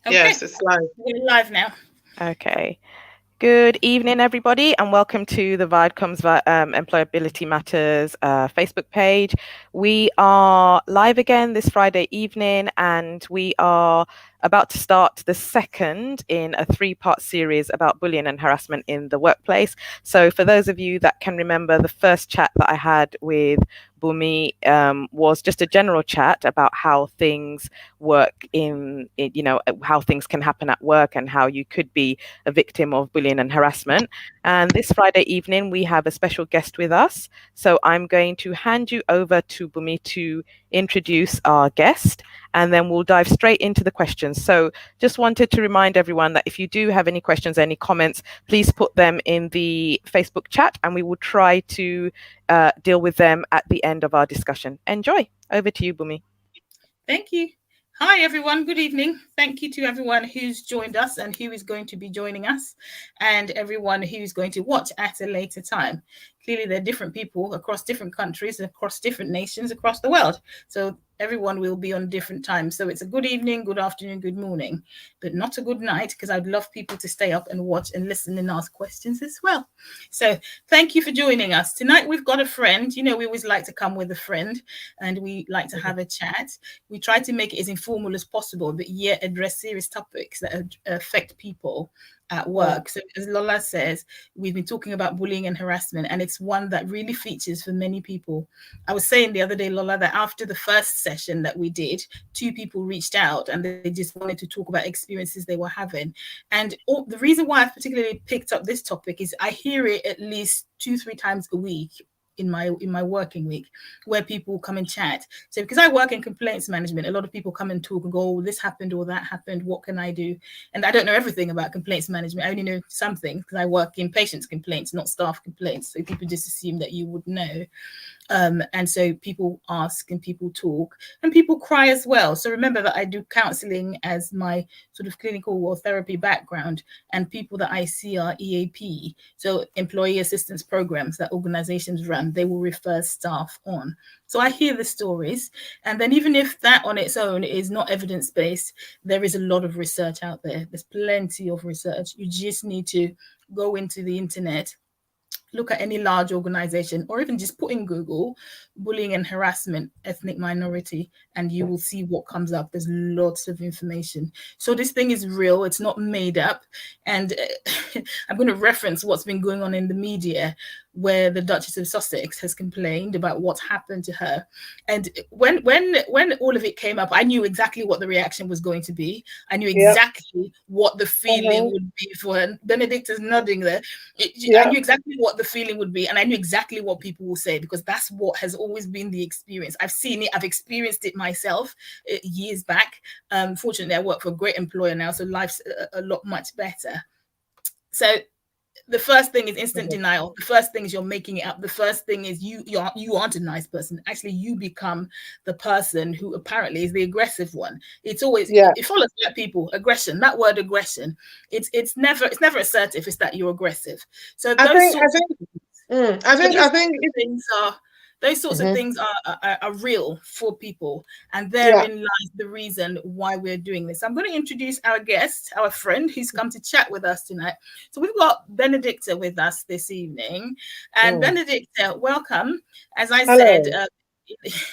Okay. Yes, it's live. We're live now. Okay. Good evening, everybody, and welcome to the Employability Matters Facebook page. We are live again this Friday evening, and we are about to start the second in a three-part series about bullying and harassment in the workplace. So for those of you that can remember, the first chat that I had with Bumi was just a general chat about how things work how things can happen at work and how you could be a victim of bullying and harassment. And this Friday evening, we have a special guest with us. So I'm going to hand you over to Bumi to introduce our guest, and then we'll dive straight into the questions. So just wanted to remind everyone that if you do have any questions, any comments, please put them in the Facebook chat, and we will try to deal with them at the end of our discussion. Enjoy. Over to you, Bumi. Thank you. Hi, everyone. Good evening. Thank you to everyone who's joined us and who is going to be joining us, and everyone who's going to watch at a later time. Clearly, there are different people across different countries, across different nations, across the world. So everyone will be on different times. So it's a good evening, good afternoon, good morning, but not a good night, because I'd love people to stay up and watch and listen and ask questions as well. So thank you for joining us. Tonight, we've got a friend. You know, we always like to come with a friend and we like to have a chat. We try to make it as informal as possible, but yet address serious topics that affect people at work. So as Lola says, we've been talking about bullying and harassment, and it's one that really features for many people. I was saying the other day, Lola, that after the first session that we did, 2 people reached out and they just wanted to talk about experiences they were having. And the reason why I've particularly picked up this topic is I hear it at least 2-3 times a week in my working week, where people come and chat. So because I work in complaints management, a lot of people come and talk and go, oh, this happened or that happened, what can I do? And I don't know everything about complaints management. I only know something because I work in patients complaints, not staff complaints. So people just assume that you would know. And so people ask and people talk and people cry as well. So remember that I do counseling as my sort of clinical or therapy background, and people that I see are EAP, so employee assistance programs that organizations run. They will refer staff on. So I hear the stories, and then even if that on its own is not evidence-based, there is a lot of research out there. There's plenty of research. You just need to go into the internet, look at any large organization, or even just put in Google bullying and harassment, ethnic minority, and you will see what comes up. There's lots of information. So this thing is real. It's not made up. And I'm going to reference what's been going on in the media, where the Duchess of Sussex has complained about what's happened to her. And when all of it came up, I knew exactly what the reaction was going to be. I knew exactly what the feeling would be for her. Benedict is nodding there. I knew exactly what the feeling would be, and I knew exactly what people will say, because that's what has always been the experience. I've seen it, I've experienced it myself years back. Fortunately, I work for a great employer now, so life's a lot much better. So the first thing is instant denial. The first thing is you're making it up. The first thing is you aren't a nice person. Actually, you become the person who apparently is the aggressive one. It's always it follows Black people. Aggression. That word aggression. It's never assertive. It's that you're aggressive. So those sorts of things are real for people, and therein lies the reason why we're doing this. I'm going to introduce our guest, our friend who's come to chat with us tonight. So we've got Benedicta with us this evening, and Benedicta, welcome. As I said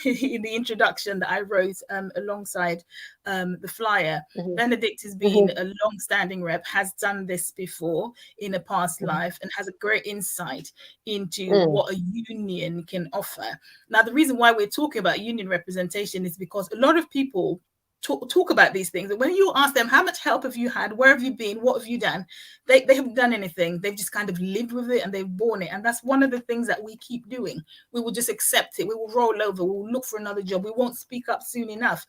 in the introduction that I wrote alongside the flyer, Benedict has been a long-standing rep, has done this before in a past life, and has a great insight into what a union can offer. Now, the reason why we're talking about union representation is because a lot of people talk about these things, and when you ask them, how much help have you had, where have you been, what have you done, they haven't done anything. They've just kind of lived with it and they've borne it. And that's one of the things that we keep doing. We will just accept it. We will roll over. We will look for another job. We won't speak up soon enough.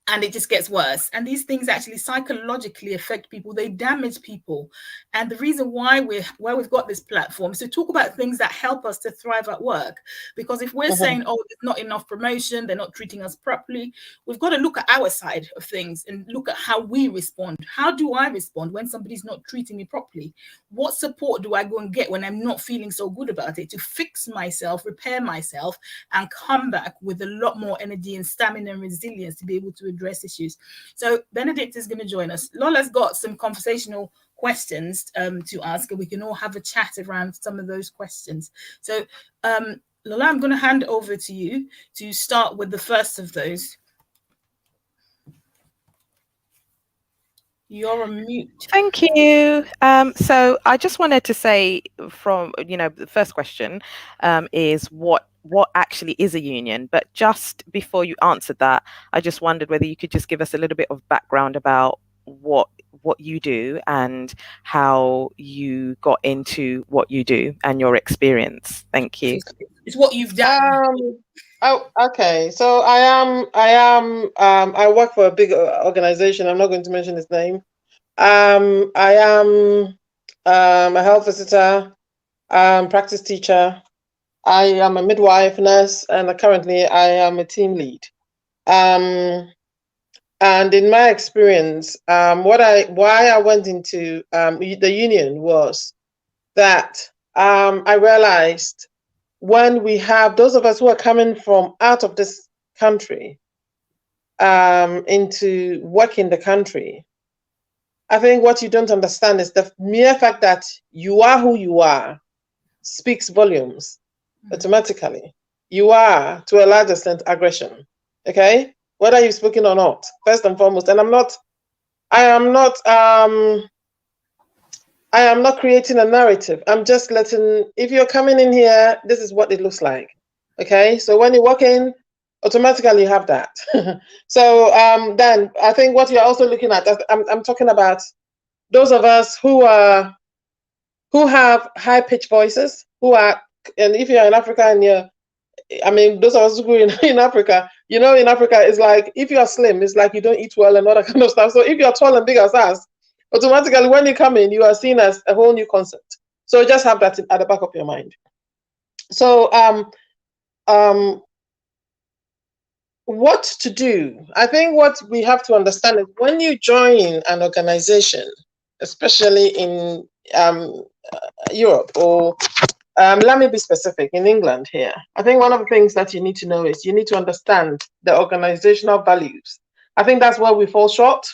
And it just gets worse. And these things actually psychologically affect people. They damage people. And the reason why we've got this platform is to talk about things that help us to thrive at work. Because if we're saying, oh, there's not enough promotion, they're not treating us properly, we've got to look at our side of things and look at how we respond. How do I respond when somebody's not treating me properly? What support do I go and get when I'm not feeling so good about it, to fix myself, repair myself, and come back with a lot more energy and stamina and resilience to be able to address issues. So Benedict is going to join us. Lola's got some conversational questions to ask, and we can all have a chat around some of those questions. So Lola, I'm going to hand over to you to start with the first of those. You're on mute. Thank you. So I just wanted to say, from the first question is what actually is a union. But just before you answered that, I just wondered whether you could just give us a little bit of background about what you do and how you got into what you do and your experience. Thank you. It's what you've done. Oh, okay. So I work for a big organization. I'm not going to mention its name. I am a health visitor, practice teacher. I am a midwife, nurse, and currently I am a team lead. And in my experience, why I went into the union was that I realized, when we have those of us who are coming from out of this country into work in the country, I think what you don't understand is the mere fact that you are who you are speaks volumes automatically. You are, to a large extent, aggression. Okay? Whether you've spoken or not, first and foremost. And I am not creating a narrative. I'm just letting, if you're coming in here, this is what it looks like. Okay, so when you walk in, automatically you have that. So then I think what you're also looking at, I'm talking about those of us who have high-pitched voices, and if you're in Africa and those of us who grew in Africa, in Africa, it's like, if you're slim, it's like you don't eat well and all that kind of stuff. So if you're tall and big as us, automatically, when you come in, you are seen as a whole new concept. So just have that at the back of your mind. So what to do? I think what we have to understand is, when you join an organization, especially in Europe, or let me be specific, in England here, I think one of the things that you need to know is you need to understand the organizational values. I think that's where we fall short.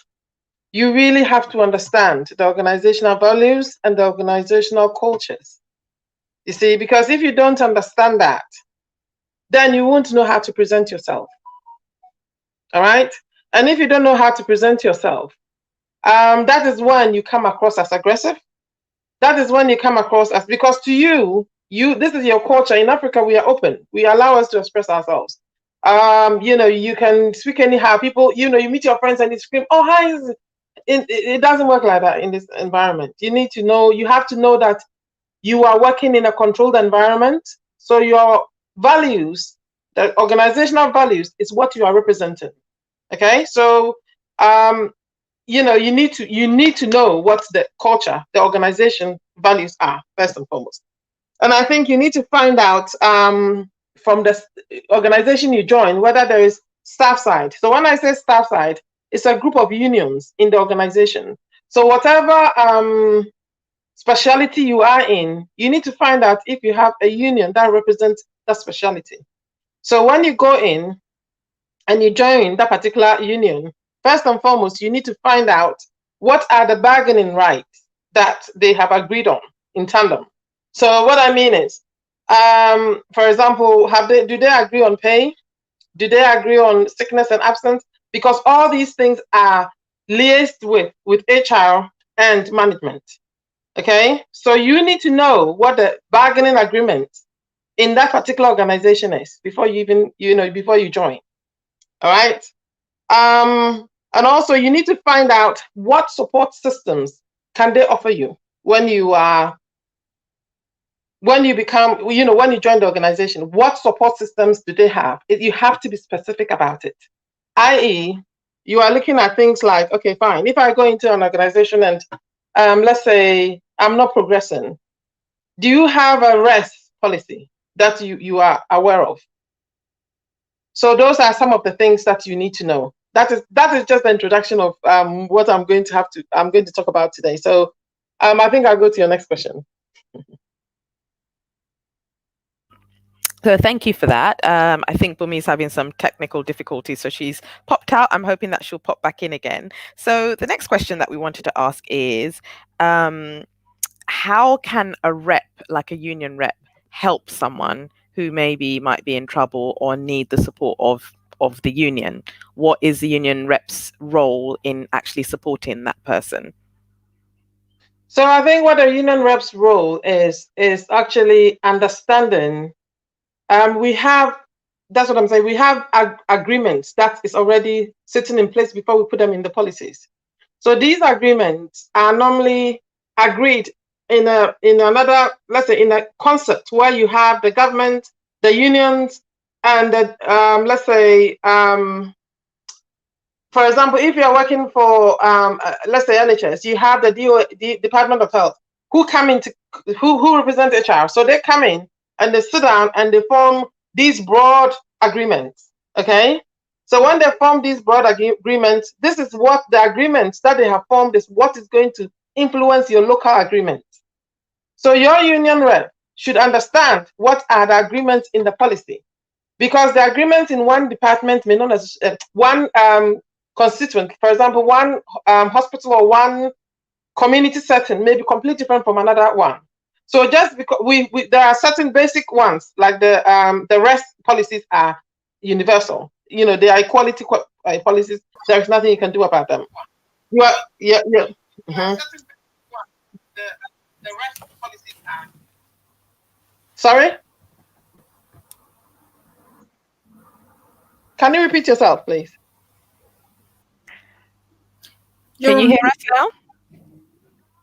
You really have to understand the organizational values and the organizational cultures. You see, because if you don't understand that, then you won't know how to present yourself. All right? And if you don't know how to present yourself, that is when you come across as aggressive. That is when you come across as, because to you, this is your culture. In Africa, we are open. We allow us to express ourselves. You can speak anyhow. People, you meet your friends and you scream, "Oh, hi." It doesn't work like that in this environment. You have to know that you are working in a controlled environment. So your values, the organizational values, is what you are representing. Okay, so you need to know what the culture, the organization values are, first and foremost. And I think you need to find out from the organization you join whether there is staff side. So when I say staff side, it's a group of unions in the organization. So whatever specialty you are in, you need to find out if you have a union that represents that specialty. So when you go in and you join that particular union, first and foremost, you need to find out what are the bargaining rights that they have agreed on in tandem. So what I mean is, for example, do they agree on pay? Do they agree on sickness and absence? Because all these things are liaised with HR and management. Okay, so you need to know what the bargaining agreement in that particular organization is before you join. All right. And also you need to find out what support systems can they offer you when you join the organization. What support systems do they have? You have to be specific about it. I.e., you are looking at things like, okay, fine, if I go into an organization and let's say I'm not progressing, do you have a rest policy that you are aware of? So those are some of the things that you need to know. That is just the introduction of what I'm going to talk about today. So I think I'll go to your next question. So thank you for that. I think Bumi's having some technical difficulties, so she's popped out. I'm hoping that she'll pop back in again. So the next question that we wanted to ask is, how can a rep, like a union rep, help someone who maybe might be in trouble or need the support of the union? What is the union rep's role in actually supporting that person? So I think what a union rep's role is actually understanding. That's what I'm saying. We have agreements that is already sitting in place before we put them in the policies. So these agreements are normally agreed in another, let's say, in a concept where you have the government, the unions, and the let's say, for example, if you are working for let's say NHS, you have the Department of Health who come into who represent HR. So they come in and they sit down and they form these broad agreements. Okay. So when they form these broad agreements, this is what the agreements that they have formed is what is going to influence your local agreement. So your union rep should understand what are the agreements in the policy, because the agreements in one department may not necessarily one constituent, for example, one hospital or one community setting may be completely different from another one. So just because there are certain basic ones, like the rest policies are universal. You know, they are equality policies. There is nothing you can do about them. Yeah. Mm-hmm. The rest policies are. Sorry? Can you repeat yourself, please? Can you hear us now?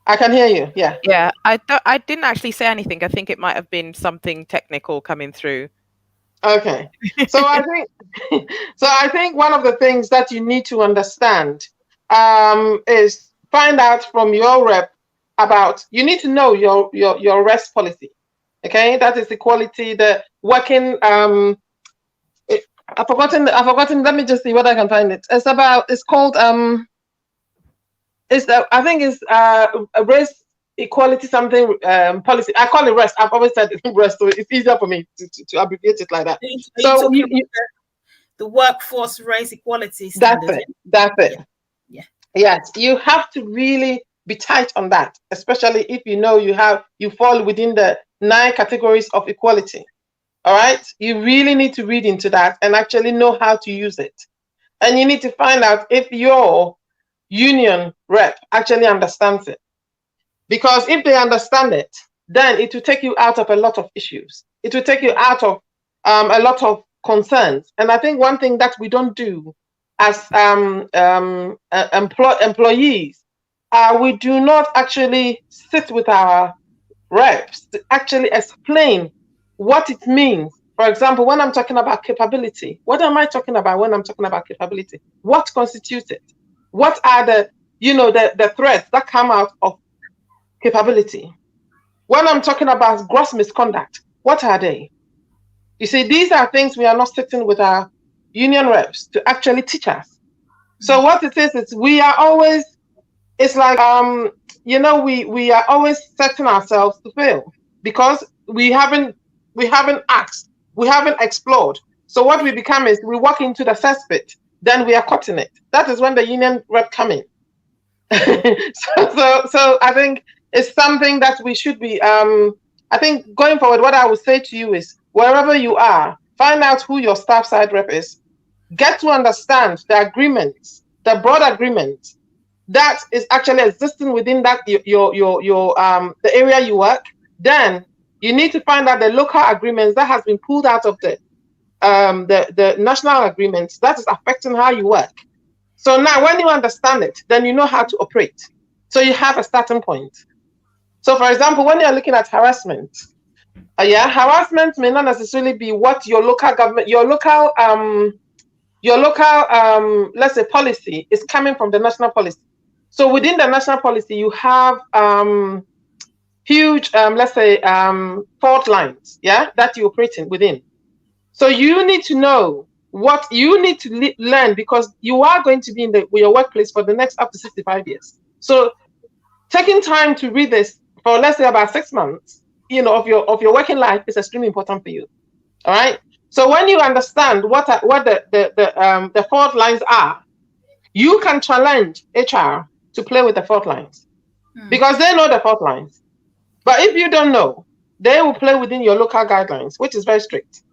I can hear you. Yeah. Yeah. I didn't actually say anything. I think it might have been something technical coming through. Okay. So I think one of the things that you need to understand is find out from your rep about. You need to know your rest policy. Okay, that is equality. The working. I've forgotten. Let me just see what I can find. It's called I think it's a race equality something policy. I call it REST. I've always said REST, so it's easier for me to abbreviate it like that. So the workforce race equality standard. That's it. Yeah. Yes, you have to really be tight on that, especially if you know you fall within the 9 categories of equality. All right, you really need to read into that and actually know how to use it. And you need to find out if your union rep actually understands it. Because if they understand it, then it will take you out of a lot of issues. It will take you out of a lot of concerns. And I think one thing that we don't do as employees, we do not actually sit with our reps to actually explain what it means. For example, when I'm talking about capability, what am I talking about when I'm talking about capability? What constitutes it? What are the threats that come out of capability? When I'm talking about gross misconduct, what are they? You see, these are things we are not sitting with our union reps to actually teach us. So what it is we are always, it's like we are always setting ourselves to fail because we haven't asked, we haven't explored. So what we become is we walk into the cesspit, then we are caught in it. That is when the union rep come in. so I think it's something that we should be I think going forward, what I would say to you is wherever you are, find out who your staff side rep is, get to understand the agreements, the broad agreement that is actually existing within that your the area you work. Then you need to find out the local agreements that has been pulled out of the national agreements that is affecting how you work. So now when you understand it, then you know how to operate. So you have a starting point. So for example, when you're looking at harassment, harassment may not necessarily be what your local government, your local let's say policy is coming from the national policy. So within the national policy, you have huge, let's say, fault lines, that you operate within. So you need to know what you need to learn because you are going to be in your workplace for the next up to 65 years. So taking time to read this for let's say about 6 months, of your working life is extremely important for you. All right. So when you understand what the fault lines are, you can challenge HR to play with the fault lines because they know the fault lines. But if you don't know, they will play within your local guidelines, which is very strict.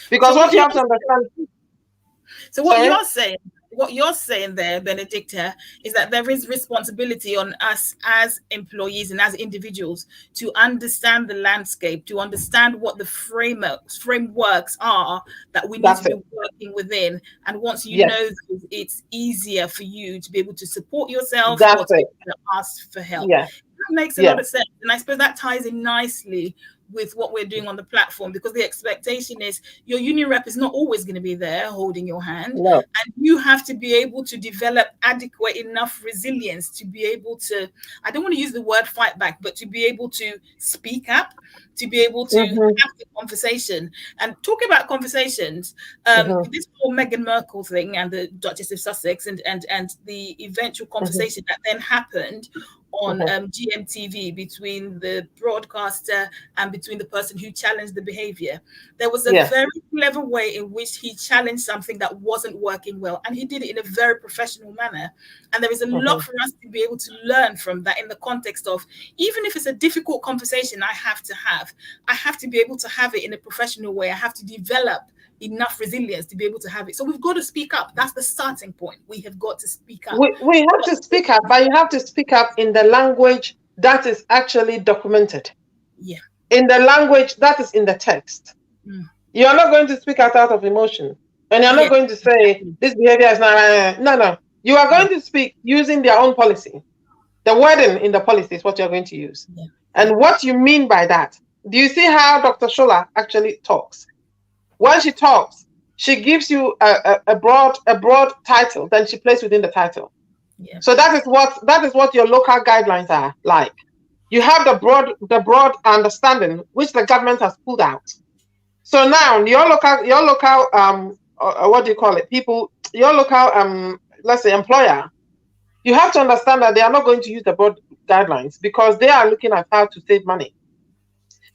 Because So what you have to understand. So what you're saying there, Benedicta, is that there is responsibility on us as employees and as individuals to understand the landscape, to understand what the frameworks are that we need to be working within. And once you know, it's easier for you to be able to support yourself or to be able to ask for help. Yeah. That makes a lot of sense. And I suppose that ties in nicely with what we're doing on the platform, because the expectation is your union rep is not always going to be there holding your hand. No. And you have to be able to develop adequate enough resilience to be able to, I don't want to use the word fight back, but to be able to speak up, to be able to have the conversation. And talking about conversations, this whole Meghan Markle thing and the Duchess of Sussex and the eventual conversation that then happened on GMTV between the broadcaster and between the person who challenged the behavior. There was a very clever way in which he challenged something that wasn't working well, and he did it in a very professional manner. And there is a lot for us to be able to learn from that, in the context of, even if it's a difficult conversation I have to be able to have it in a professional way. I have to develop enough resilience to be able to have it. So we've got to speak up. That's the starting point. We have got to speak up. We have to speak up, but you have to speak up in the language that is actually documented. Yeah. In the language that is in the text. You're not going to speak out of emotion. And you're not going to say, this behavior is not, no. You are going to speak using their own policy. The wording in the policy is what you're going to use. Yeah. And what you mean by that. Do you see how Dr. Shola actually talks? When she talks, she gives you a broad title, then she plays within the title. Yeah. So that is what your local guidelines are like. You have the broad understanding which the government has pulled out. So now your local what do you call it? People, your local let's say employer, you have to understand that they are not going to use the broad guidelines because they are looking at how to save money.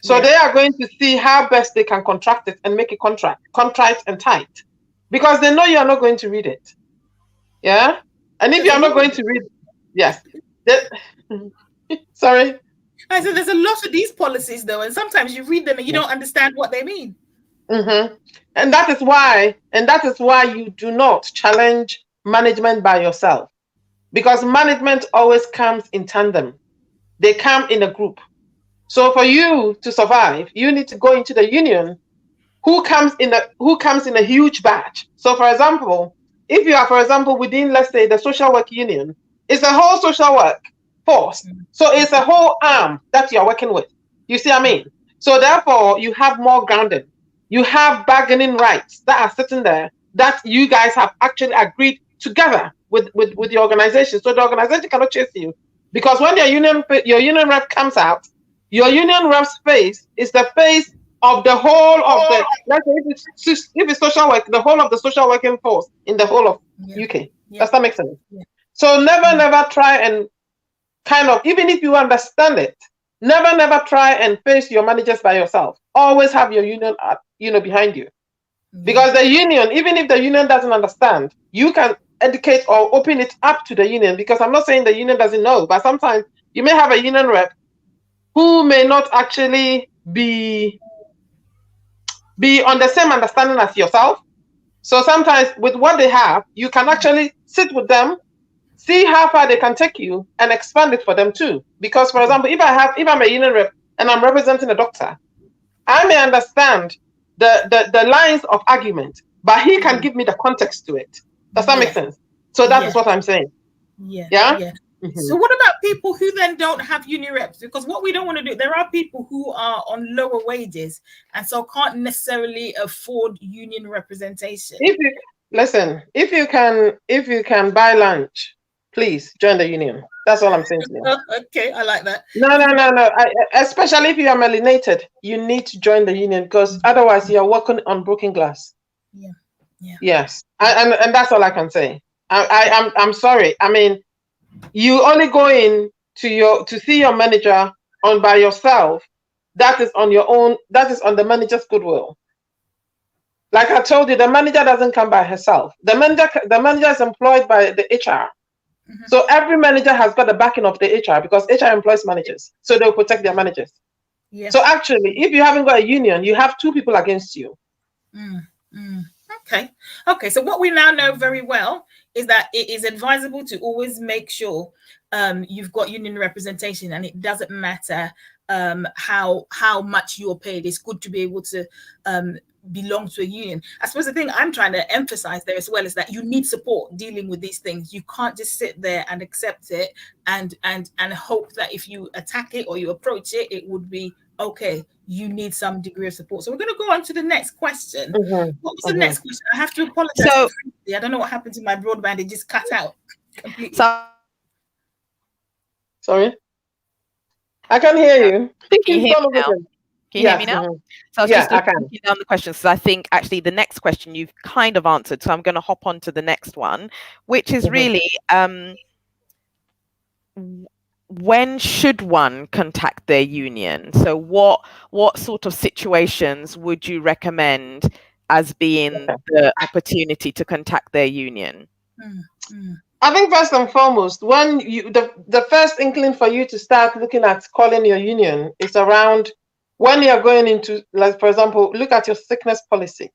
So they are going to see how best they can contract it and make it contrite and tight, because they know you are not going to read it. Yeah, and if you are not going to read, sorry. I said there's a lot of these policies though, and sometimes you read them and you don't understand what they mean. And that is why you do not challenge management by yourself, because management always comes in tandem. They come in a group. So for you to survive, you need to go into the union who comes in a huge batch. So for example, if you are, for example, within, let's say, the social work union, it's a whole social work force. So it's a whole arm that you're working with. You see what I mean? So therefore, you have more grounding. You have bargaining rights that are sitting there that you guys have actually agreed together with the organization. So the organization cannot chase you, because when your union rep comes out, your union rep's face is the face of the whole of the, let's say if it's social work, the whole of the social working force in the whole of UK. Does that make sense? So never try and kind of, even if you understand it, never try and face your managers by yourself. Always have your union behind you. Because the union, even if the union doesn't understand, you can educate or open it up to the union, because I'm not saying the union doesn't know, but sometimes you may have a union rep who may not actually be on the same understanding as yourself. So sometimes with what they have, you can actually sit with them, see how far they can take you, and expand it for them too. Because, for example, if I'm a union rep and I'm representing a doctor, I may understand the lines of argument, but he can give me the context to it. Does that make sense? So that is what I'm saying. Yeah. So what about people who then don't have union reps? Because what we don't want to do, there are people who are on lower wages and so can't necessarily afford union representation. If you can buy lunch, please join the union. That's all I'm saying to you. Okay, I like that. No. Especially if you are melanated, you need to join the union, because otherwise you are working on broken glass. Yeah. Yes, and that's all I can say. I'm sorry. I mean, you only go in to see your manager by yourself. That is on your own. That is on the manager's goodwill. Like I told you, the manager doesn't come by herself. The manager is employed by the HR. Mhm. So every manager has got the backing of the HR because HR employs managers. So they'll protect their managers. Yeah. So actually, if you haven't got a union, you have two people against you. Okay. Okay. So what we now know very well is that it is advisable to always make sure you've got union representation, and it doesn't matter how much you're paid. It's good to be able to belong to a union. I suppose the thing I'm trying to emphasize there as well is that you need support dealing with these things. You can't just sit there and accept it and hope that if you attack it or you approach it, it would be okay. You need some degree of support. So we're going to go on to the next question. What was the next question? I have to apologize. So, I don't know what happened to my broadband. It just cut out completely. Sorry, I can hear you. Can you hear me now? Can you hear me now? So I was just looking down the questions, because I think actually the next question you've kind of answered. So I'm going to hop on to the next one, which is really when should one contact their union? So what sort of situations would you recommend as being the opportunity to contact their union? I think first and foremost, when the first inkling for you to start looking at calling your union is around when you're going into, like, for example, look at your sickness policy.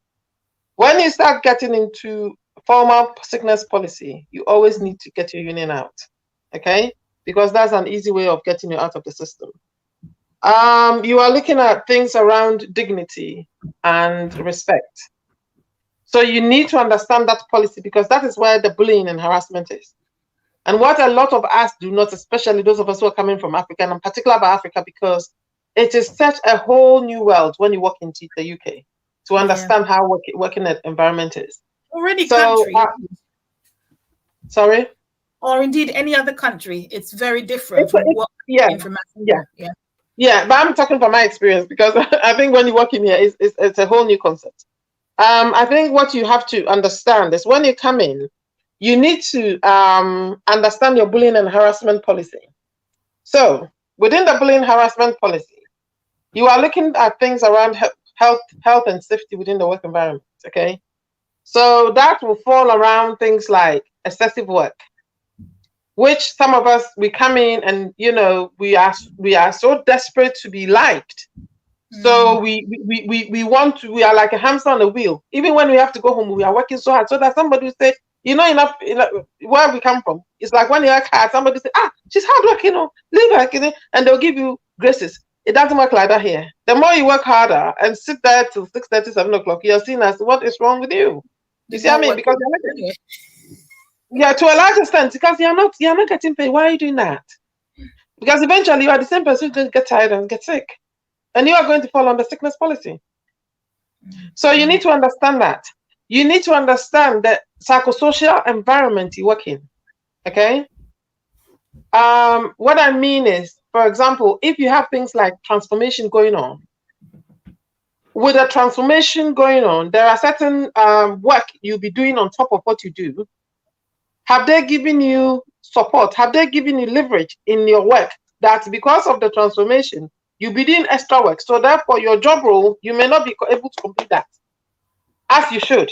When you start getting into formal sickness policy, you always need to get your union out, okay? Because that's an easy way of getting you out of the system. You are looking at things around dignity and respect. So you need to understand that policy, because that is where the bullying and harassment is. And what a lot of us do not, especially those of us who are coming from Africa, and in particular about Africa, because it is such a whole new world when you walk into the UK to understand how working environment is. Already country. Sorry? Or indeed any other country. It's very different from what from Africa. Yeah, but I'm talking from my experience, because I think when you work in here, it's a whole new concept. I think what you have to understand is when you come in, you need to understand your bullying and harassment policy. So within the bullying harassment policy, you are looking at things around health and safety within the work environment, okay? So that will fall around things like excessive work, which some of us, we come in and, you know, we are so desperate to be liked. So we are like a hamster on a wheel. Even when we have to go home, we are working so hard so that somebody will say, you know, where we come from. It's like when you work hard, somebody say, she's hardworking, leave her, and they'll give you graces. It doesn't work like that here. The more you work harder and sit there till 6:30, 7 o'clock, you're seen as, what is wrong with you? You see what I mean? Because to a large extent, because you're not getting paid. Why are you doing that? Because eventually you are the same person who's going to get tired and get sick. And you are going to fall under sickness policy. So you need to understand that. You need to understand the psychosocial environment you work in. Okay? What I mean is, for example, if you have things like transformation going on, with a transformation going on, there are certain work you'll be doing on top of what you do. Have they given you support? Have they given you leverage in your work that because of the transformation, you'll be doing extra work? So therefore, your job role, you may not be able to complete that as you should.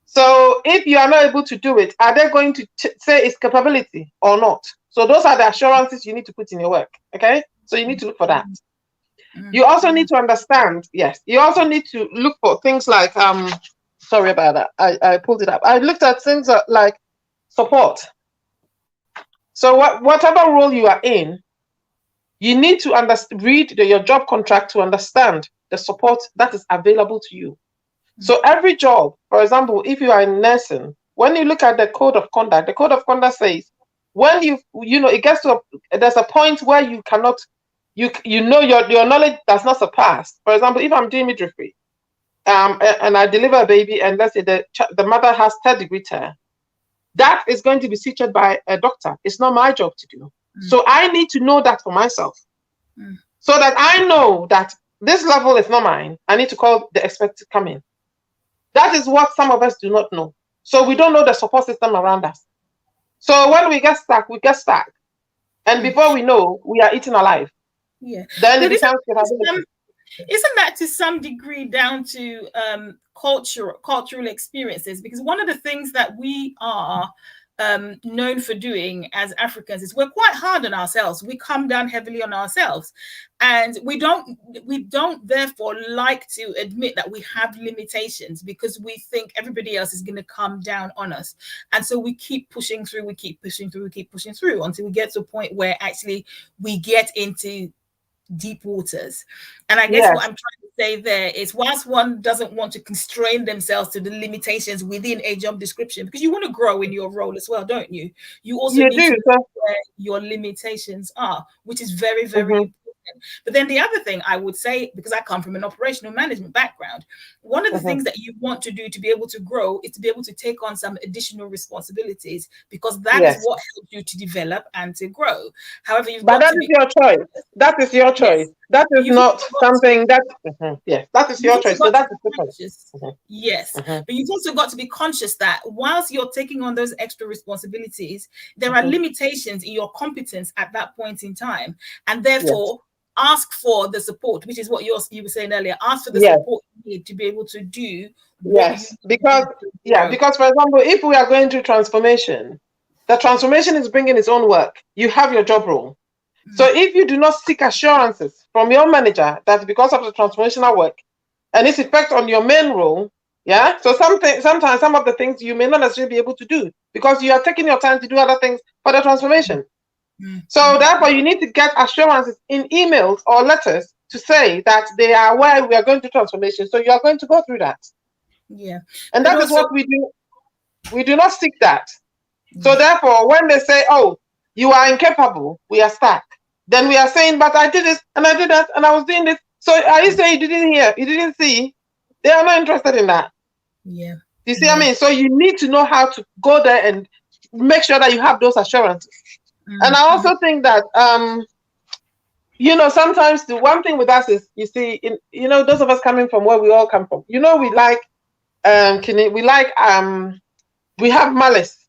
So if you are not able to do it, are they going to say it's capability or not? So those are the assurances you need to put in your work, okay? So you need to look for that. You also need to understand, you also need to look for things like, sorry about that, I pulled it up. I looked at things like support. So whatever role you are in, you need to read your job contract to understand the support that is available to you. So every job, for example, if you are in nursing, when you look at the code of conduct says, when it gets to there's a point where you cannot, your knowledge does not surpass. For example, if I'm doing midwifery, and I deliver a baby, and let's say the mother has 3rd-degree tear, that is going to be featured by a doctor. It's not my job to do. So I need to know that for myself, so that I know that this level is not mine. I need to call the expert to come in. That is what some of us do not know. So we don't know the support system around us. So when we get stuck, we get stuck. And before we know, we are eaten alive. Yeah. Then it becomes capability. Isn't that to some degree down to cultural experiences, because one of the things that we are known for doing as Africans is we're quite hard on ourselves. We come down heavily on ourselves, and we don't therefore like to admit that we have limitations, because we think everybody else is going to come down on us. And so we keep pushing through, until we get to a point where actually we get into deep waters. And I guess what I'm trying to say there is, whilst one doesn't want to constrain themselves to the limitations within a job description, because you want to grow in your role as well, don't you? You also need to know where your limitations are, which is very, very important. But then the other thing I would say, because I come from an operational management background, one of the things that you want to do to be able to grow is to be able to take on some additional responsibilities, because that is what helps you to develop and to grow. However, but that is your choice. That is your choice. Yes. That is not something that that is your choice. So that's yes. But you've also got to be conscious that whilst you're taking on those extra responsibilities, there are limitations in your competence at that point in time, and therefore ask for the support, which is what you were saying earlier. Ask for the support you need to be able to do because for example, if we are going through transformation, the transformation is bringing its own work. You have your job role. So if you do not seek assurances from your manager that because of the transformational work and its effect on your main role, so sometimes some of the things you may not necessarily be able to do because you are taking your time to do other things for the transformation. So therefore, you need to get assurances in emails or letters to say that they are aware we are going to transformation. So you are going to go through that. Yeah. And that is what we do. We do not seek that. So therefore, when they say, oh, you are incapable, we are stuck. Then we are saying, but I did this and I did that and I was doing this. So are you saying you didn't hear, you didn't see? They are not interested in that. Yeah. You see what I mean? So you need to know how to go there and make sure that you have those assurances. And I also think that, sometimes the one thing with us is, you see, those of us coming from where we all come from, we like, we have malice.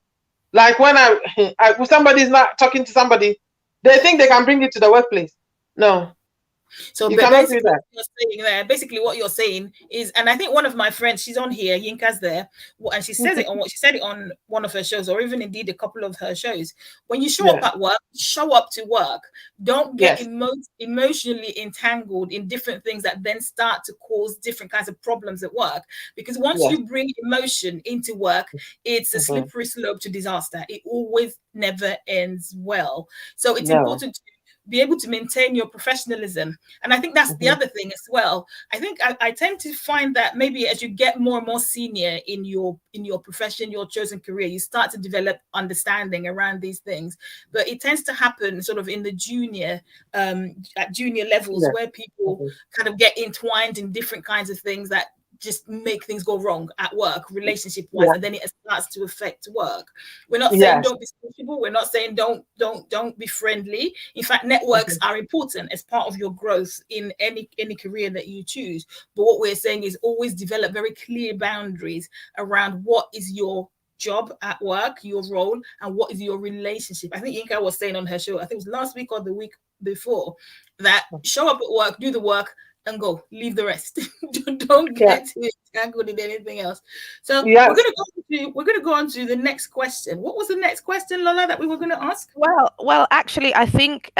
Like when when somebody is not talking to somebody, they think they can bring it to the workplace. No. So basically what you're saying is, and I think one of my friends, she's on here, Yinka's there, and she says she said it on one of her shows, or even indeed a couple of her shows. When you show up at work, show up to work. Don't get emotionally entangled in different things that then start to cause different kinds of problems at work. Because once you bring emotion into work, it's a slippery slope to disaster. It always never ends well. So it's important to be able to maintain your professionalism. And I think that's the other thing as well. I think I tend to find that maybe as you get more and more senior in your profession, your chosen career, you start to develop understanding around these things. But it tends to happen sort of in the junior levels where people kind of get entwined in different kinds of things that just make things go wrong at work, relationship wise, and then it starts to affect work. We're not saying don't be sociable. We're not saying don't be friendly. In fact, networks are important as part of your growth in any career that you choose. But what we're saying is always develop very clear boundaries around what is your job at work, your role, and what is your relationship. I think Yinka was saying on her show, I think it was last week or the week before, that show up at work, do the work, and go, leave the rest. Don't get too entangled in anything else. So we're gonna go on to the next question. What was the next question, Lola, that we were going to ask? Well, actually, I think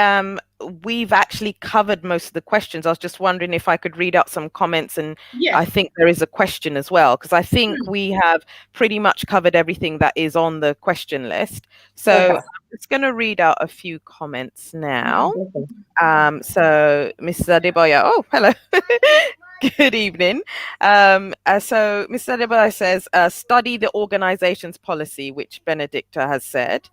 we've actually covered most of the questions. I was just wondering if I could read out some comments, and I think there is a question as well, because I think we have pretty much covered everything that is on the question list. So I'm just going to read out a few comments now. So Mr. Adeboya, oh, hello. Good evening. So Mr. Adeboya says, study the organization's policy, which Benedicta has said.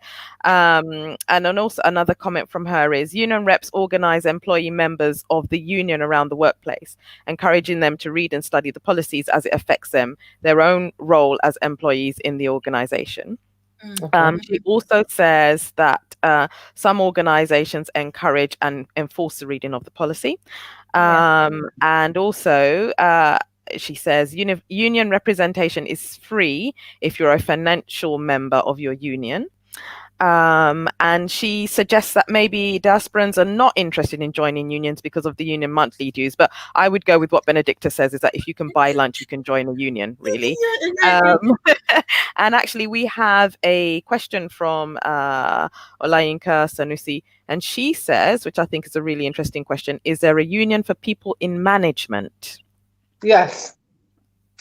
And then also another comment from her is, union reps organize employee members of the union around the workplace, encouraging them to read and study the policies as it affects them, their own role as employees in the organization. She also says that some organizations encourage and enforce the reading of the policy. And also, she says union representation is free if you're a financial member of your union. And she suggests that maybe diasporans are not interested in joining unions because of the union monthly dues. But I would go with what Benedicta says, is that if you can buy lunch, you can join a union, really. And actually, we have a question from Olayinka Sanusi, and she says, which I think is a really interesting question, is there a union for people in management? Yes.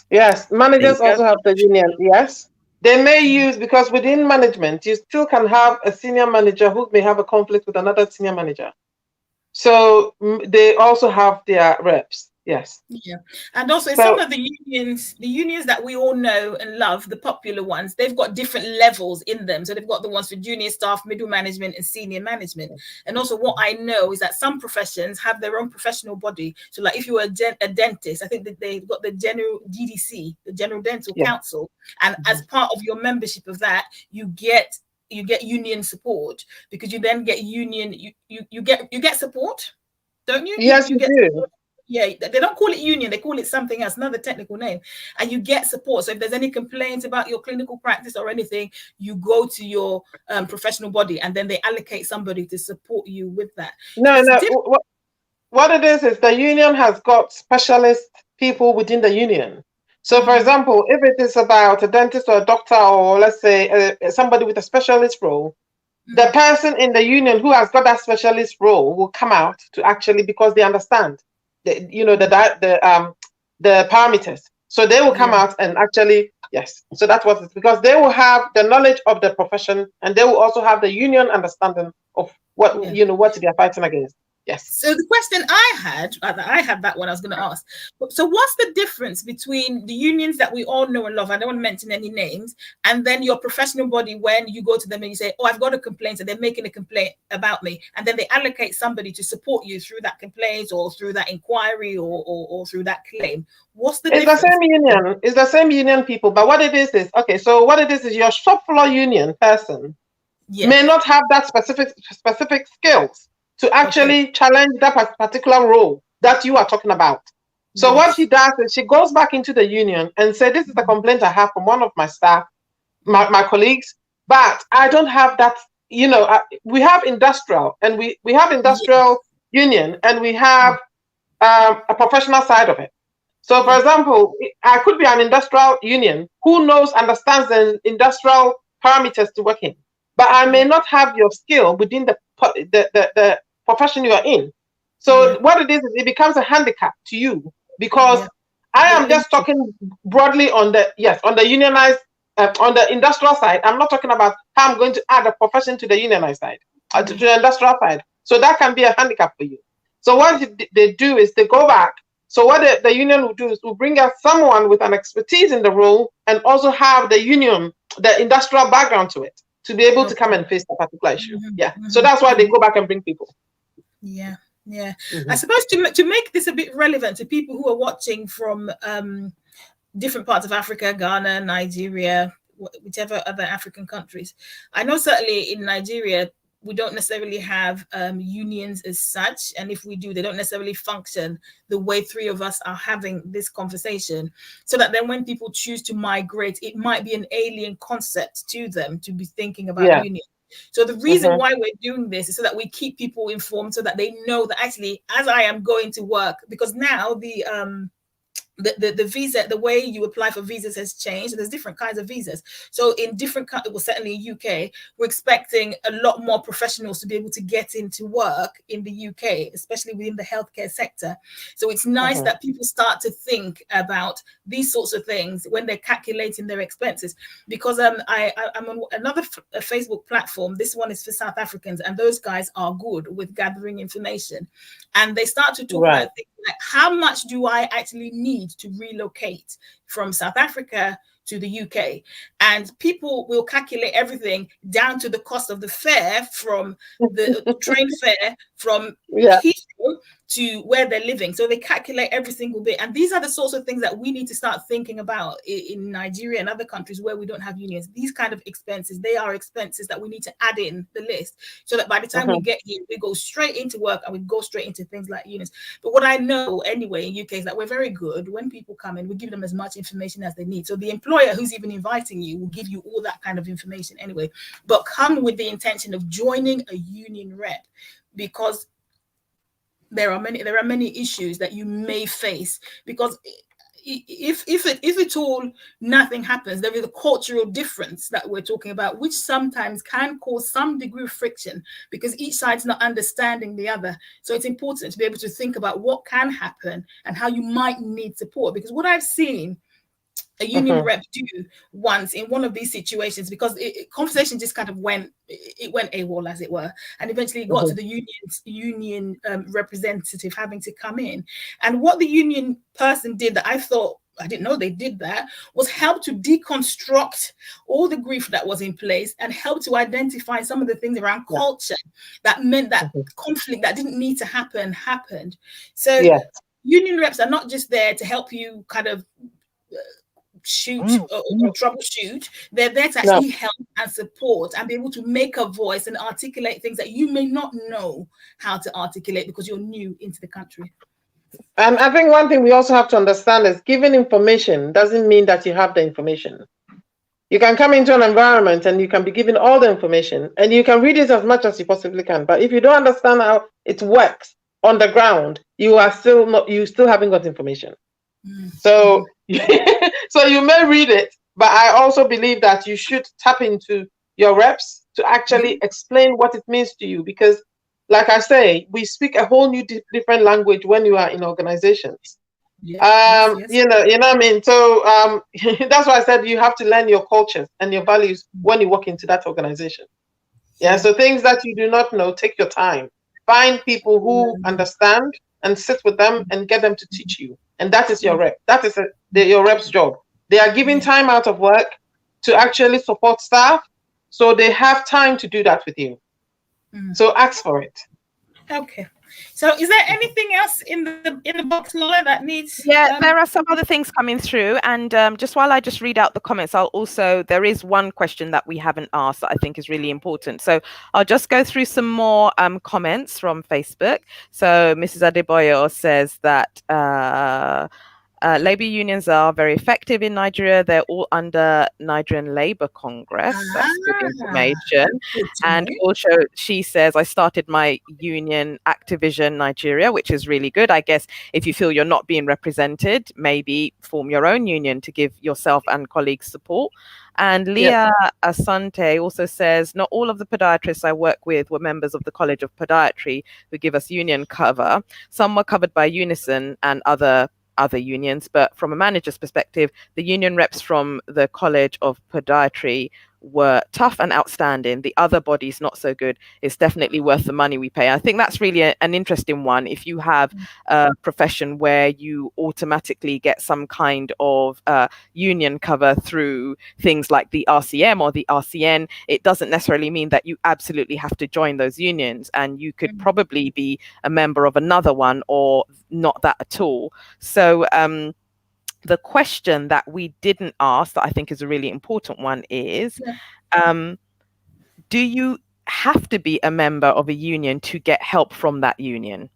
Yes. Managers also have the union. Yes. They may use, because within management, you still can have a senior manager who may have a conflict with another senior manager. So they also have their reps. Yes. Yeah. And also some of the unions that we all know and love, the popular ones, they've got different levels in them. So they've got the ones for junior staff, middle management, and senior management. And also what I know is that some professions have their own professional body. So like if you were a dentist, I think that they've got the general DDC, the General Dental Council. And as part of your membership of that, you get union support, because you then get union, you get support, don't you? Yes, you get do. support. Yeah, they don't call it union, they call it something else, another technical name, and you get support. So if there's any complaints about your clinical practice or anything, you go to your professional body, and then they allocate somebody to support you with that. No, what it is the union has got specialist people within the union. So, for example, if it is about a dentist or a doctor, or let's say somebody with a specialist role, the person in the union who has got that specialist role will come out to actually, because they understand the parameters. So they will come out and actually, yes. So that's what it's, because they will have the knowledge of the profession, and they will also have the union understanding of what what they are fighting against. Yes. So the question I had that one I was going to ask. So what's the difference between the unions that we all know and love, I don't want to mention any names, and then your professional body when you go to them and you say, oh, I've got a complaint, and they're making a complaint about me, and then they allocate somebody to support you through that complaint or through that inquiry or through that claim? What's the difference? It's the same union. It's the same union people. But what it is okay, so what it is your shop floor union person may not have that specific skills to actually challenge that particular role that you are talking about. So what she does is she goes back into the union and say, this is the complaint I have from one of my staff, my colleagues, but I don't have that, we have industrial, and we have industrial union, and we have a professional side of it. So for example, I could be an industrial union who understands the industrial parameters to work in, but I may not have your skill within the profession you are in. So what it is it becomes a handicap to you, because I am just talking broadly on the unionized, on the industrial side. I'm not talking about how I'm going to add a profession to the unionized side, to the industrial side. So that can be a handicap for you. So what they do is they go back. So what the union will do is will bring out someone with an expertise in the role, and also have the industrial background to it, to be able to come and face a particular issue. So that's why they go back and bring people. I suppose to make this a bit relevant to people who are watching from different parts of Africa, Ghana, Nigeria, whichever other African countries. I know certainly in Nigeria, we don't necessarily have unions as such. And if we do, they don't necessarily function the way three of us are having this conversation. So that then when people choose to migrate, it might be an alien concept to them to be thinking about unions. So the reason why we're doing this is so that we keep people informed, so that they know that actually, as I am going to work, because now the visa, the way you apply for visas has changed. There's different kinds of visas. So in different countries, well, certainly in UK, we're expecting a lot more professionals to be able to get into work in the UK, especially within the healthcare sector. So it's nice that people start to think about these sorts of things when they're calculating their expenses. Because I'm on another Facebook platform. This one is for South Africans, and those guys are good with gathering information. And they start to talk about things like, how much do I actually need to relocate from South Africa to the UK? And people will calculate everything down to the cost of the fare, from the train fare from Heathrow to where they're living. So they calculate every single bit. And these are the sorts of things that we need to start thinking about in Nigeria and other countries where we don't have unions. These kind of expenses, they are expenses that we need to add in the list so that by the time we get here, we go straight into work and we go straight into things like unions. But what I know anyway in UK is that we're very good. When people come in, we give them as much information as they need. So the employer who's even inviting you will give you all that kind of information anyway. But come with the intention of joining a union rep, because there are many issues that you may face, because if at all nothing happens, there is a cultural difference that we're talking about, which sometimes can cause some degree of friction because each side's not understanding the other. So it's important to be able to think about what can happen and how you might need support. Because what I've seen a union rep do once in one of these situations, because conversation just kind of went AWOL, as it were, and eventually it got to the union representative having to come in. And what the union person did that I thought, I didn't know they did that, was help to deconstruct all the grief that was in place and help to identify some of the things around culture that meant that conflict that didn't need to happen happened. So union reps are not just there to help you kind of shoot or troubleshoot. They're there to actually help and support and be able to make a voice and articulate things that you may not know how to articulate because you're new into the country. And I think one thing we also have to understand is giving information doesn't mean that you have the information. You can come into an environment and you can be given all the information and you can read it as much as you possibly can. But if you don't understand how it works on the ground, you still haven't got information. So so you may read it, but I also believe that you should tap into your reps to actually explain what it means to you, because like I say, we speak a whole new different language when you are in organizations. You know what I mean? So that's why I said you have to learn your cultures and your values when you walk into that organization. So things that you do not know, take your time. Find people who understand and sit with them and get them to teach you. And that is your rep. That is your rep's job. They are giving time out of work to actually support staff, so they have time to do that with you. So ask for it. Okay. So is there anything else in the box, Lola, that needs? There are some other things coming through, and just while I just read out the comments, there is one question that we haven't asked that I think is really important. So I'll just go through some more comments from Facebook. So Mrs. Adeboyo says that labor unions are very effective in Nigeria. They're all under Nigerian Labour Congress. That's good information. And also she says, I started my union Activision Nigeria, which is really good. I guess if you feel you're not being represented, maybe form your own union to give yourself and colleagues support. And Leah Asante also says, not all of the podiatrists I work with were members of the College of Podiatry who give us union cover. Some were covered by Unison and other unions, but from a manager's perspective, the union reps from the College of Podiatry were tough and outstanding. The other bodies not so good. It's definitely worth the money we pay. I think that's really an interesting one. If you have a profession where you automatically get some kind of union cover through things like the RCM or the RCN, it doesn't necessarily mean that you absolutely have to join those unions, and you could probably be a member of another one or not that at all. So the question that we didn't ask that I think is a really important one is, do you have to be a member of a union to get help from that union?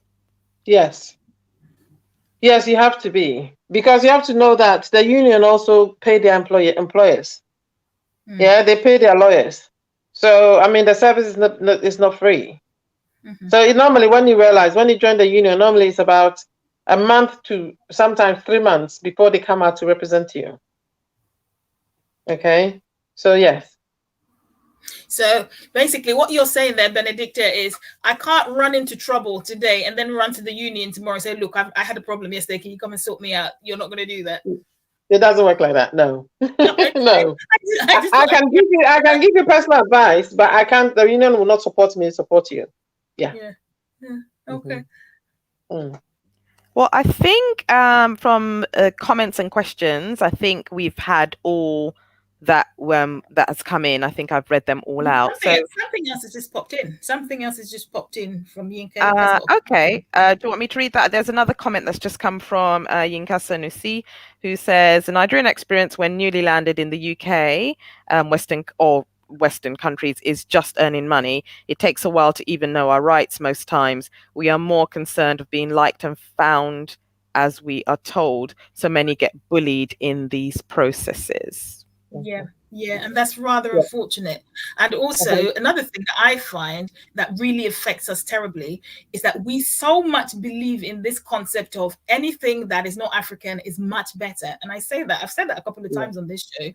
Yes, you have to be, because you have to know that the union also pay their employers. They pay their lawyers. So, I mean, the service is not free. So normally when you join the union, normally it's about a month to sometimes 3 months before they come out to represent you. Okay, so yes. So basically what you're saying there, Benedicta, is I can't run into trouble today and then run to the union tomorrow and say, look, I had a problem yesterday, can you come and sort me out? You're not going to do that. It doesn't work like that, no. No. I can give you personal advice, but the union will not support you. Yeah. Okay. Well, I think from comments and questions, I think we've had all that has come in. I think I've read them all out. Something else has just popped in. Something else has just popped in from Yinka. Okay. Do you want me to read that? There's another comment that's just come from Yinka Sanusi, who says, a Nigerian experience when newly landed in the UK, Western countries, is just earning money. It takes a while to even know our rights most times. We are more concerned of being liked and found as we are told. So many get bullied in these processes. Yeah, and that's rather unfortunate. And also, another thing that I find that really affects us terribly is that we so much believe in this concept of anything that is not African is much better. And I say that, I've said that a couple of times on this show.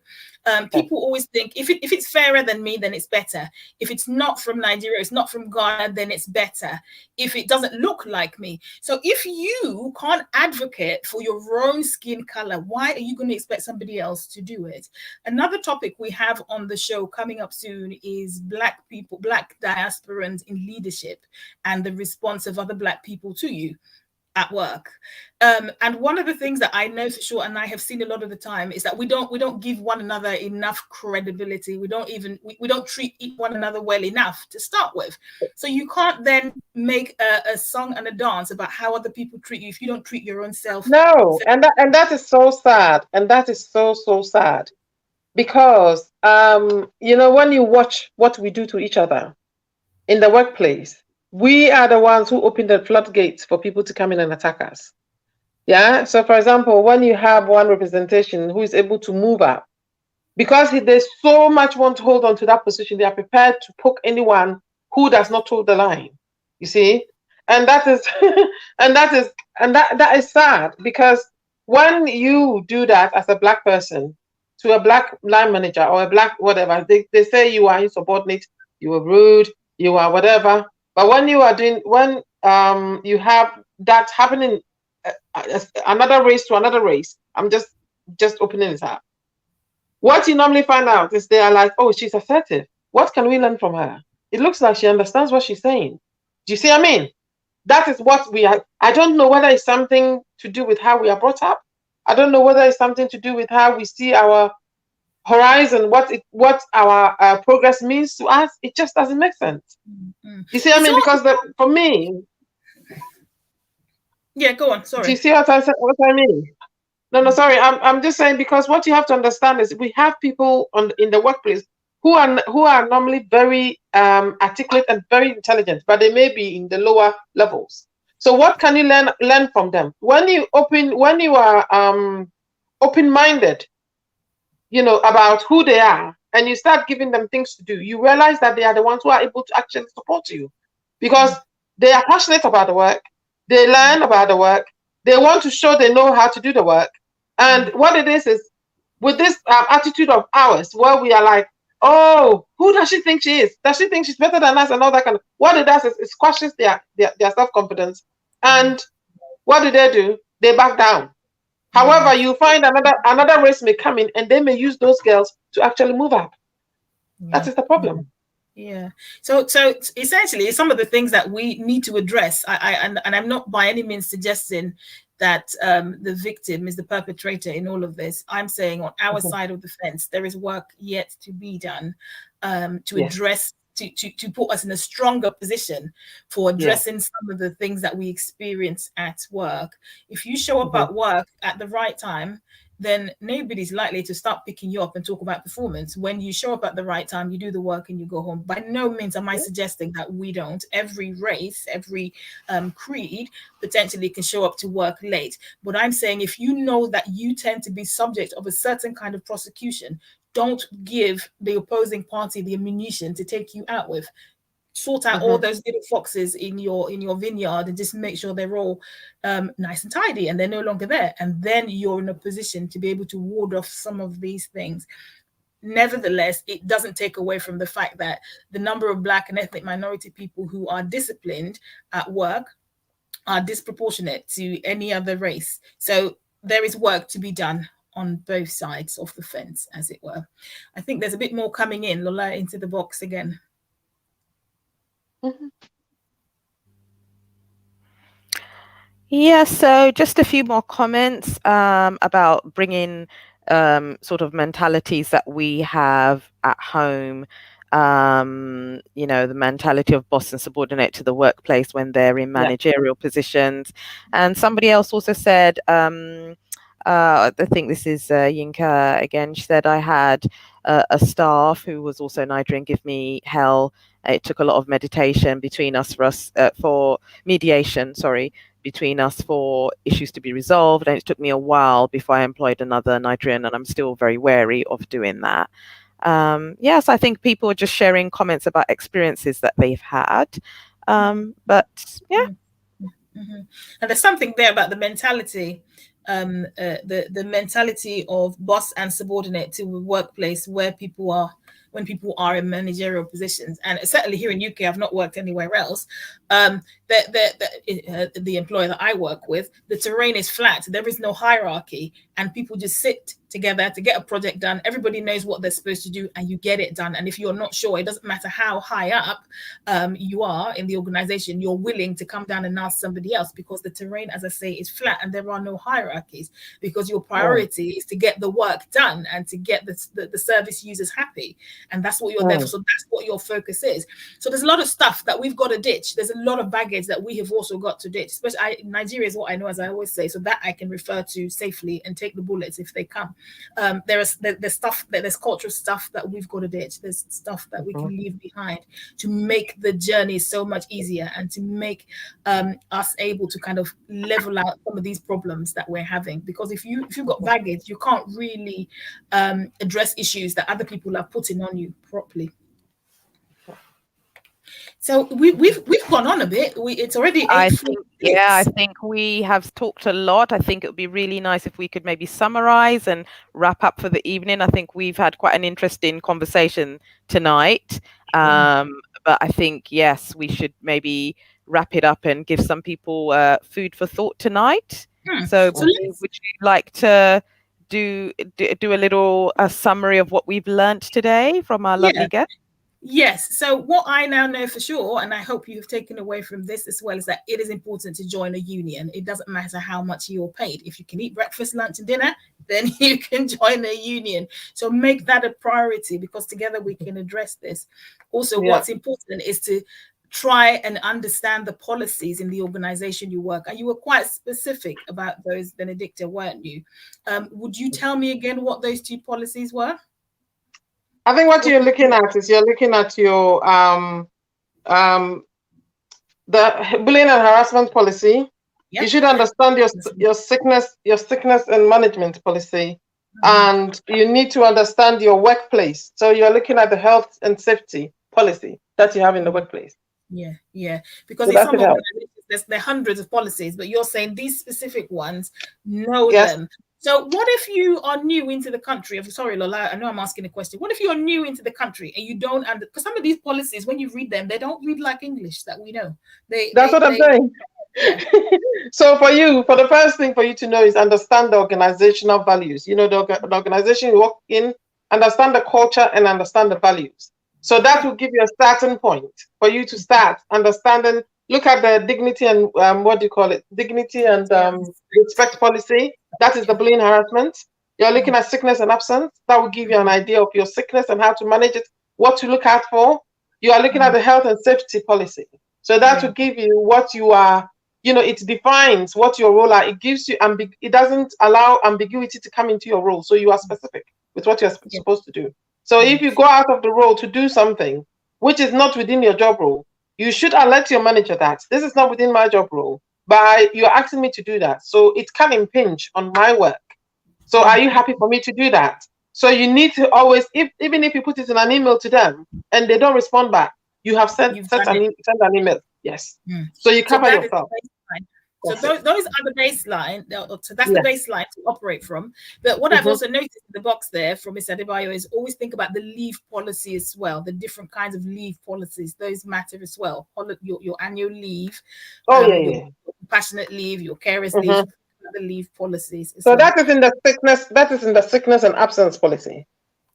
People always think if it's fairer than me, then it's better. If it's not from Nigeria, it's not from Ghana, then it's better. If it doesn't look like me. So if you can't advocate for your own skin color, why are you going to expect somebody else to do it? Another topic we have on the show coming up soon is Black diasporans in leadership and the response of other Black people to you at work. And one of the things that I know for sure, and I have seen a lot of the time, is that we don't give one another enough credibility. We don't treat one another well enough to start with. So you can't then make a song and a dance about how other people treat you if you don't treat your own self. No, and that is so sad, and that is so sad. Because, when you watch what we do to each other in the workplace, we are the ones who open the floodgates for people to come in and attack us. Yeah. So, for example, when you have one representation who is able to move up, because they so much want to hold on to that position, they are prepared to poke anyone who does not toe the line. You see, and that is, that is sad, because when you do that as a Black person to a Black line manager or a Black whatever, they say you are insubordinate, you are rude, you are whatever. But when you are you have that happening, another race to another race, I'm just opening it up. What you normally find out is they are like, oh, she's assertive. What can we learn from her? It looks like she understands what she's saying. Do you see what I mean? That is what we are. I don't know whether it's something to do with how we are brought up. I don't know whether it's something to do with how we see our horizon, what our progress means to us. It just doesn't make sense. You see what I mean? Because for me. Yeah, go on. Sorry. Do you see what I mean? No, sorry. I'm just saying, because what you have to understand is we have people in the workplace who are normally very articulate and very intelligent, but they may be in the lower levels. So what can you learn from them? When you are open-minded, about who they are, and you start giving them things to do, you realize that they are the ones who are able to actually support you, because they are passionate about the work, they learn about the work, they want to show they know how to do the work. And what it is with this attitude of ours, where we are like, oh, who does she think she is? Does she think she's better than us and all that kind of? What it does is it squashes their self-confidence. And what do? They back down. However, you find another race may come in and they may use those girls to actually move up. That is the problem. Yeah. So essentially, some of the things that we need to address, and I'm not by any means suggesting that the victim is the perpetrator in all of this. I'm saying on our side of the fence, there is work yet to be done to address, to put us in a stronger position for addressing some of the things that we experience at work. If you show up at work at the right time, then nobody's likely to start picking you up and talk about performance. When you show up at the right time, you do the work and you go home. By no means am I suggesting that we don't. Every race, every creed potentially can show up to work late. But I'm saying, if you know that you tend to be subject of a certain kind of prosecution, don't give the opposing party the ammunition to take you out with. Sort out all those little foxes in your vineyard and just make sure they're all nice and tidy and they're no longer there. And then you're in a position to be able to ward off some of these things. Nevertheless, it doesn't take away from the fact that the number of Black and ethnic minority people who are disciplined at work are disproportionate to any other race. So there is work to be done on both sides of the fence, as it were. I think there's a bit more coming in. Lola, into the box again. Yeah, so just a few more comments about bringing sort of mentalities that we have at home. The mentality of boss and subordinate to the workplace when they're in managerial positions. And somebody else also said, I think this is Yinka again. She said, I had a staff who was also Nigerian give me hell. It took a lot of meditation between us for mediation, between us for issues to be resolved. And it took me a while before I employed another Nigerian, and I'm still very wary of doing that. Yes, I think people are just sharing comments about experiences that they've had. But yeah. Mm-hmm. And there's something there about the mentality, the mentality of boss and subordinate to a workplace where people are, when people are in managerial positions. And certainly here in UK, I've not worked anywhere else. The employer that I work with, the terrain is flat. There is no hierarchy, and people just sit together to get a project done. Everybody knows what they're supposed to do, and you get it done. And if you're not sure, it doesn't matter how high up you are in the organization, you're willing to come down and ask somebody else, because the terrain, as I say, is flat and there are no hierarchies, because your priority is to get the work done and to get the service users happy. And that's what you're there for. So that's what your focus is. So there's a lot of stuff that we've got to ditch. There's a lot of baggage that we have also got to ditch. Especially Nigeria is what I know, as I always say, so that I can refer to safely and take the bullets if they come. There's stuff that there's cultural stuff that we've got to ditch. There's stuff that we can leave behind to make the journey so much easier and to make us able to kind of level out some of these problems that we're having. Because if you've got baggage, you can't really address issues that other people are putting on you properly. So we've gone on a bit. It's already 8:46. I think we have talked a lot. I think it would be really nice if we could maybe summarize and wrap up for the evening. I think we've had quite an interesting conversation tonight. But I think, yes, we should maybe wrap it up and give some people food for thought tonight. So would you like to do a little summary of what we've learned today from our lovely guest? Yes. So what I now know for sure, and I hope you've taken away from this as well, is that it is important to join a union. It doesn't matter how much you're paid. If you can eat breakfast, lunch, and dinner, then you can join a union. So make that a priority, because together we can address this. Also, what's important is to try and understand the policies in the organization you work. And you were quite specific about those, Benedicta, weren't you? Would you tell me again what those two policies were? I think what you're looking at is you're looking at your the bullying and harassment policy. You should understand your sickness and management policy, and you need to understand your workplace. So you're looking at the health and safety policy that you have in the workplace. Because in some organizations there are hundreds of policies, but you're saying these specific ones, know them. So what if you are new into the country? Sorry, Lola, I know I'm asking a question. What if you're new into the country and you don't because some of these policies, when you read them, they don't read like English that we know. That's what I'm saying. So for the first thing for you to know is understand the organizational values. You know, the organization you work in, understand the culture and understand the values. So that will give you a starting point for you to start understanding. Look at the dignity and dignity and respect policy. That is the bullying harassment. You're looking at sickness and absence. That will give you an idea of your sickness and how to manage it, what to look out for. You are looking at the health and safety policy. So that will give you what you are, it defines what your role are. It gives you, it doesn't allow ambiguity to come into your role. So you are specific with what you're supposed to do. So if you go out of the role to do something which is not within your job role, you should alert your manager that this is not within my job role, but you're asking me to do that. So it can impinge on my work. So are you happy for me to do that? So you need to always, even if you put it in an email to them and they don't respond back, you have sent an email. Yes. So you cover yourself. So those are the baseline. So that's the baseline to operate from. But what I've also noticed in the box there from Ms. Adebayo is always think about the leave policy as well. The different kinds of leave policies, those matter as well. Your annual leave, your compassionate leave, your carers leave, the leave policies. So that is in the sickness. That is in the sickness and absence policy.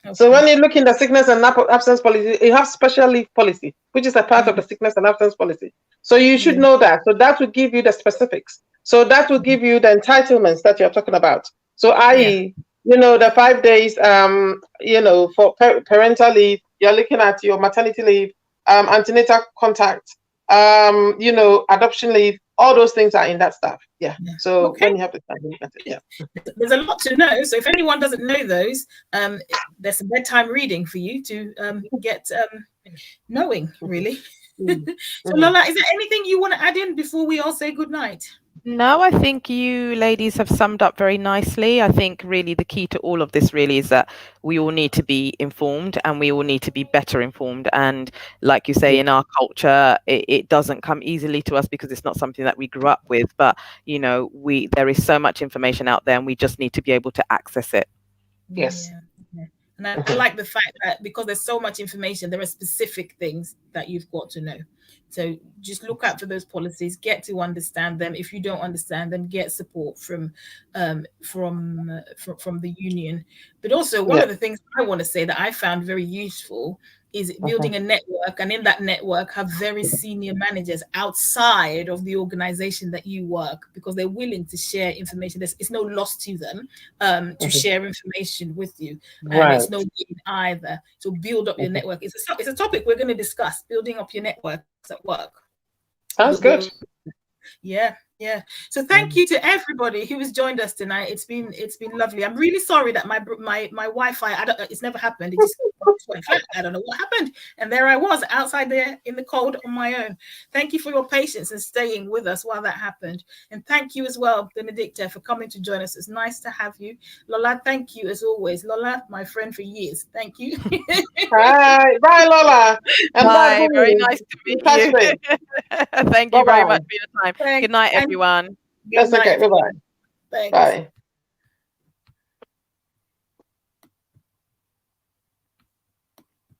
Okay. So when you look in the sickness and absence policy, you have special leave policy, which is a part of the sickness and absence policy. So you should know that. So that will give you the specifics. So that will give you the entitlements that you're talking about. So i.e., the 5 days, for parental leave, you're looking at your maternity leave, antenatal contact, adoption leave, all those things are in that stuff. Yeah. So when you have the time, look at it. Yeah. There's a lot to know. So if anyone doesn't know those, there's some bedtime reading for you to get knowing, really. So Lola, is there anything you want to add in before we all say good night? No, I think you ladies have summed up very nicely. I think really the key to all of this really is that we all need to be informed, and we all need to be better informed. And like you say, in our culture, it doesn't come easily to us because it's not something that we grew up with. But, there is so much information out there, and we just need to be able to access it. Yes. Yeah. And I like the fact that because there's so much information, there are specific things that you've got to know. So just look out for those policies, get to understand them. If you don't understand them, get support from the union. But also one of the things I want to say that I found very useful is building a network, and in that network have very senior managers outside of the organization that you work, because they're willing to share information. It's no loss to them to share information with you, and it's no gain either. So build up your network. It's a topic we're going to discuss, building up your networks at work. Sounds good. Yeah. So thank you to everybody who has joined us tonight. It's been lovely. I'm really sorry that my Wi-Fi, it's never happened. It just went flat. I don't know what happened. And there I was outside there in the cold on my own. Thank you for your patience and staying with us while that happened. And thank you as well, Benedicta, for coming to join us. It's nice to have you. Lola, thank you as always. Lola, my friend for years. Thank you. Bye, Lola. And bye. Very nice to meet you. Thank you very much for your time. Thanks. Good night, everyone. That's okay. Bye-bye. Thanks. Bye.